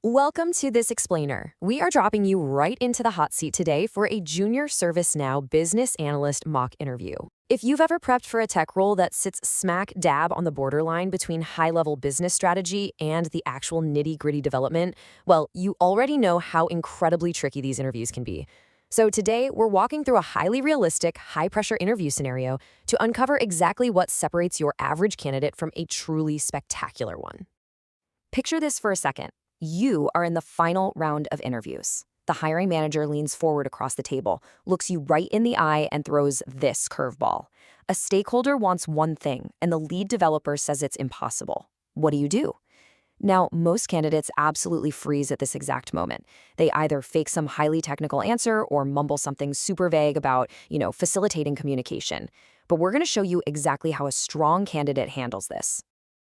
Welcome to This Explainer. We are dropping you right into the hot seat today for a junior ServiceNow business analyst mock interview. If you've ever prepped for a tech role that sits smack dab on the borderline between high-level business strategy and the actual nitty-gritty development, well, you already know how incredibly tricky these interviews can be. So today, we're walking through a highly realistic, high-pressure interview scenario to uncover exactly what separates your average candidate from a truly spectacular one. Picture this for a second. You are in the final round of interviews. The hiring manager leans forward across the table, looks you right in the eye, and throws this curveball. A stakeholder wants one thing, and the lead developer says it's impossible. What do? Now, most candidates absolutely freeze at this exact moment. They either fake some highly technical answer or mumble something super vague about, facilitating communication. But we're going to show you exactly how a strong candidate handles this.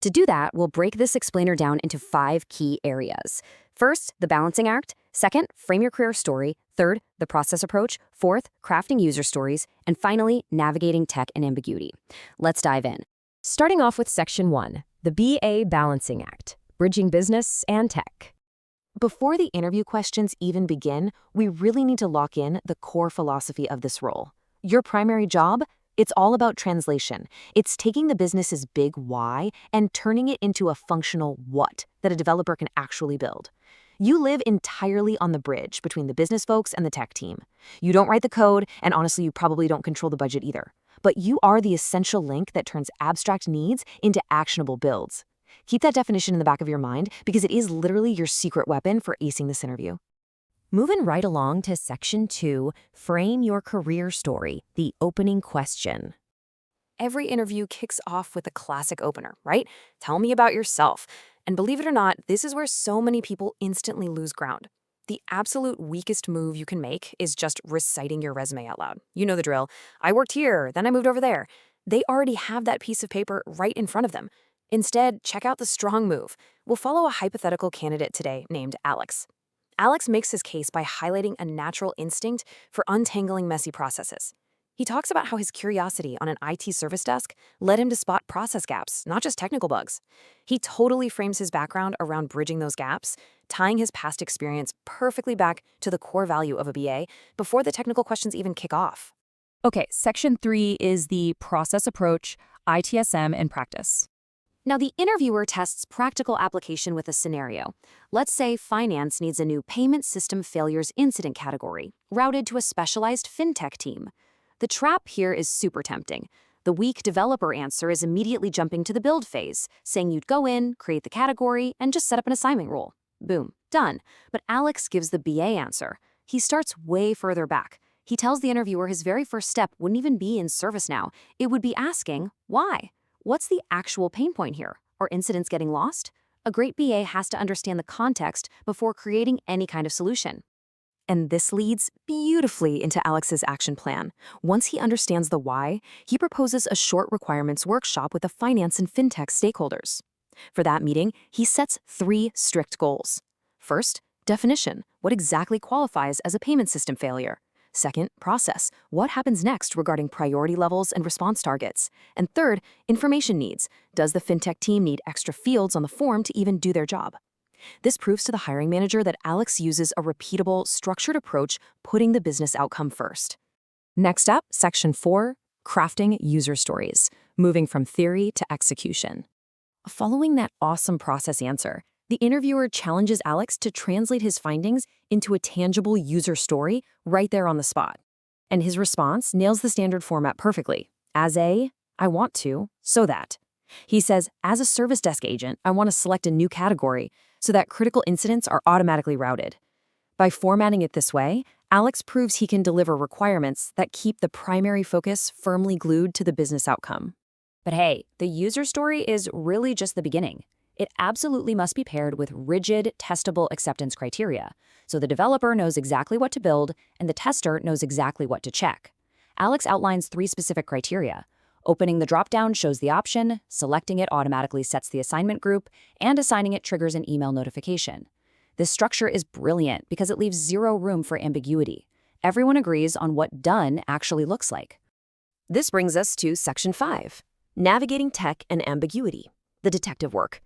To do that, we'll break this explainer down into 5 key areas. First, the balancing act. Second, frame your career story. Third, the process approach. Fourth, crafting user stories. And finally, navigating tech and ambiguity. Let's dive in. Starting off with Section 1, the BA balancing act, bridging business and tech. Before the interview questions even begin, we really need to lock in the core philosophy of this role. Your primary job? It's all about translation. It's taking the business's big why and turning it into a functional what that a developer can actually build. You live entirely on the bridge between the business folks and the tech team. You don't write the code, and honestly, you probably don't control the budget either. But you are the essential link that turns abstract needs into actionable builds. Keep that definition in the back of your mind because it is literally your secret weapon for acing this interview. Moving right along to Section 2, frame your career story, the opening question. Every interview kicks off with a classic opener, right? Tell me about yourself. And believe it or not, this is where so many people instantly lose ground. The absolute weakest move you can make is just reciting your resume out loud. You know the drill. I worked here, then I moved over there. They already have that piece of paper right in front of them. Instead, check out the strong move. We'll follow a hypothetical candidate today named Alex. Alex makes his case by highlighting a natural instinct for untangling messy processes. He talks about how his curiosity on an IT service desk led him to spot process gaps, not just technical bugs. He totally frames his background around bridging those gaps, tying his past experience perfectly back to the core value of a BA before the technical questions even kick off. Okay, Section 3 is the process approach, ITSM in practice. Now, the interviewer tests practical application with a scenario. Let's say finance needs a new payment system failures incident category, routed to a specialized fintech team. The trap here is super tempting. The weak developer answer is immediately jumping to the build phase, saying you'd go in, create the category, and just set up an assignment rule. Boom, done. But Alex gives the BA answer. He starts way further back. He tells the interviewer his very first step wouldn't even be in ServiceNow. It would be asking, why? What's the actual pain point here? Are incidents getting lost? A great BA has to understand the context before creating any kind of solution. And this leads beautifully into Alex's action plan. Once he understands the why, he proposes a short requirements workshop with the finance and fintech stakeholders. For that meeting, he sets 3 strict goals. First, definition. What exactly qualifies as a payment system failure? Second, process. What happens next regarding priority levels and response targets? And third, information needs. Does the fintech team need extra fields on the form to even do their job? This proves to the hiring manager that Alex uses a repeatable, structured approach, putting the business outcome first. Next up, Section 4, crafting user stories, moving from theory to execution. Following that awesome process answer, the interviewer challenges Alex to translate his findings into a tangible user story right there on the spot. And his response nails the standard format perfectly. I want to, so that. He says, as a service desk agent, I want to select a new category so that critical incidents are automatically routed. By formatting it this way, Alex proves he can deliver requirements that keep the primary focus firmly glued to the business outcome. But hey, the user story is really just the beginning. It absolutely must be paired with rigid, testable acceptance criteria, so the developer knows exactly what to build and the tester knows exactly what to check. Alex outlines 3 specific criteria. Opening the dropdown shows the option, selecting it automatically sets the assignment group, and assigning it triggers an email notification. This structure is brilliant because it leaves 0 room for ambiguity. Everyone agrees on what done actually looks like. This brings us to Section 5, navigating tech and ambiguity, the detective work.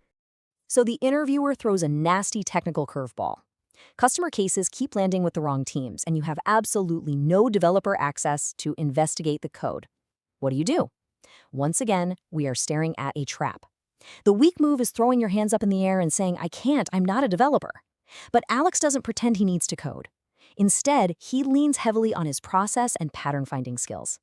So the interviewer throws a nasty technical curveball. Customer cases keep landing with the wrong teams, and you have absolutely no developer access to investigate the code. What do you do? Once again, we are staring at a trap. The weak move is throwing your hands up in the air and saying, I can't, I'm not a developer. But Alex doesn't pretend he needs to code. Instead, he leans heavily on his process and pattern-finding skills.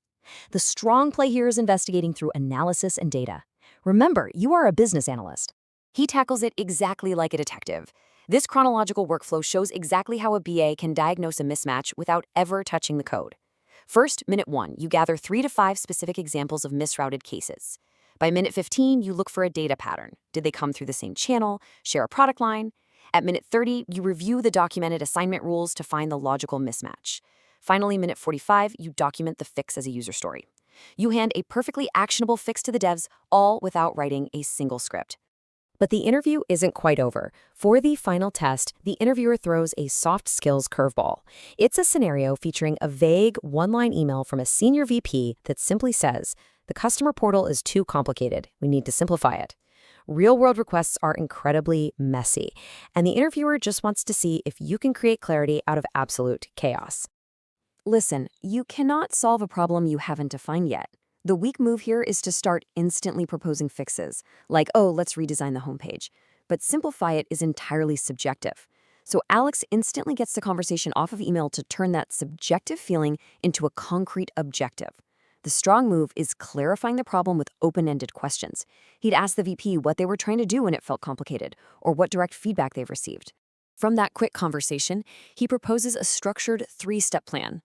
The strong play here is investigating through analysis and data. Remember, you are a business analyst. He tackles it exactly like a detective. This chronological workflow shows exactly how a BA can diagnose a mismatch without ever touching the code. First, minute 1, you gather 3 to 5 specific examples of misrouted cases. By minute 15, you look for a data pattern. Did they come through the same channel, share a product line? At minute 30, you review the documented assignment rules to find the logical mismatch. Finally, minute 45, you document the fix as a user story. You hand a perfectly actionable fix to the devs, all without writing a single script. But the interview isn't quite over. For the final test, the interviewer throws a soft skills curveball. It's a scenario featuring a vague one-line email from a senior VP that simply says, "The customer portal is too complicated. We need to simplify it." Real-world requests are incredibly messy, and the interviewer just wants to see if you can create clarity out of absolute chaos. Listen, you cannot solve a problem you haven't defined yet. The weak move here is to start instantly proposing fixes, like, oh, let's redesign the homepage. But simplify it is entirely subjective. So Alex instantly gets the conversation off of email to turn that subjective feeling into a concrete objective. The strong move is clarifying the problem with open-ended questions. He'd ask the VP what they were trying to do when it felt complicated, or what direct feedback they've received. From that quick conversation, he proposes a structured 3-step plan.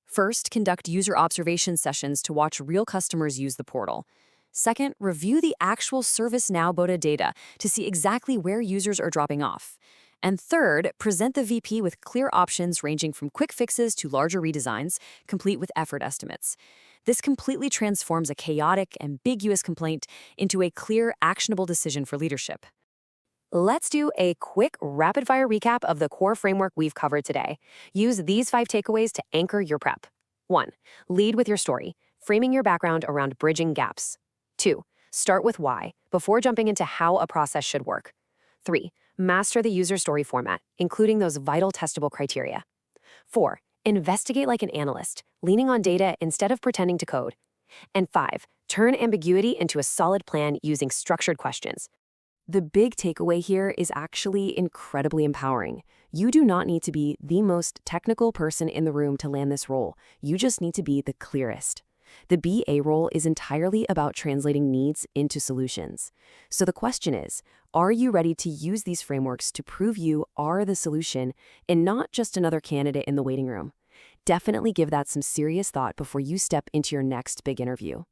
First, conduct user observation sessions to watch real customers use the portal. Second, review the actual ServiceNow Bota data to see exactly where users are dropping off. And third, present the VP with clear options ranging from quick fixes to larger redesigns, complete with effort estimates. This completely transforms a chaotic, ambiguous complaint into a clear, actionable decision for leadership. Let's do a quick rapid-fire recap of the core framework we've covered today. Use these 5 takeaways to anchor your prep. 1. Lead with your story, framing your background around bridging gaps. 2. Start with why, before jumping into how a process should work. 3. Master the user story format, including those vital testable criteria. 4. Investigate like an analyst, leaning on data instead of pretending to code. And 5. Turn ambiguity into a solid plan using structured questions. The big takeaway here is actually incredibly empowering. You do not need to be the most technical person in the room to land this role. You just need to be the clearest. The BA role is entirely about translating needs into solutions. So the question is, are you ready to use these frameworks to prove you are the solution and not just another candidate in the waiting room? Definitely give that some serious thought before you step into your next big interview.